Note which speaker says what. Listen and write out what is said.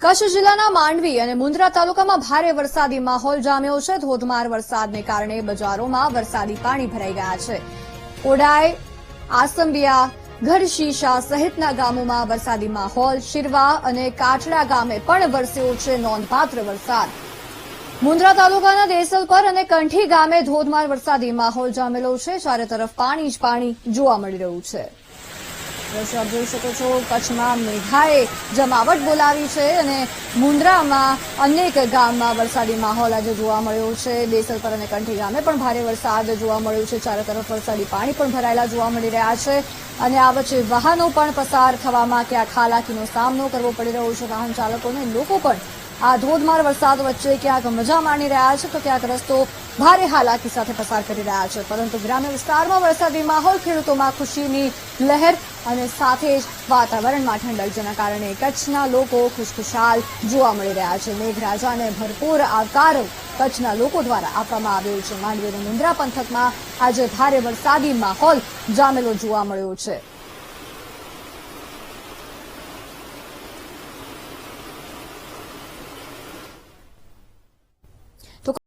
Speaker 1: કચ્છ જિલ્લાના માંડવી અને મુન્દ્રા તાલુકામાં ભારે વરસાદી માહોલ જામ્યો છે। ધોધમાર વરસાદને કારણે બજારોમાં વરસાદી પાણી ભરાઈ ગયા છે। ઓડાઈ, આસંબિયા, ઘરશીશા સહિતના ગામોમાં વરસાદી માહોલ। શિરવા અને કાઠડા ગામે પણ વરસ્યો છે નોંધપાત્ર વરસાદ। મુન્દ્રા તાલુકાના દેસલપર અને કંઠી ગામે ધોધમાર વરસાદી માહોલ જામેલો છે। ચારે તરફ પાણી જ પાણી જોવા મળી રહ્યું છે। દ્રશ્ય આપ જોઈ શકો છો, કચ્છમાં મેઘાએ જમાવટ બોલાવી છે અને મુન્દ્રામાં અનેક ગામમાં વરસાદી માહોલ આજે જોવા મળ્યો છે। દેસલપર અને કંઠી ગામે પણ ભારે વરસાદ જોવા મળ્યો છે। ચારે તરફ વરસાદી પાણી પણ ભરાયેલા જોવા મળી રહ્યા છે અને આ વચ્ચે વાહનો પણ પસાર થવામાં ક્યાંક હાલાકીનો સામનો કરવો પડી રહ્યો છે। વાહન ચાલકોને લોકો પણ આ ધોધમાર વરસાદ વચ્ચે ક્યાંક મજા માણી રહ્યા છે તો ક્યાંક રસ્તો ભારે હાલાકી સાથે પસાર કરી રહ્યા છે। પરંતુ ગ્રામ્ય વિસ્તારમાં વરસાદી માહોલ, ખેડૂતોમાં ખુશીની લહેર અને સાથે જ વાતાવરણમાં ઠંડક, જેના કારણે કચ્છના લોકો ખુશખુશાલ જોવા મળી રહ્યા છે। મેઘરાજાને ભરપૂર આવકાર કચ્છના લોકો દ્વારા આપવામાં આવ્યો છે। માંડવી અને મુન્દ્રા પંથકમાં આજે ભારે વરસાદી માહોલ જામેલો જોવા મળ્યો છે।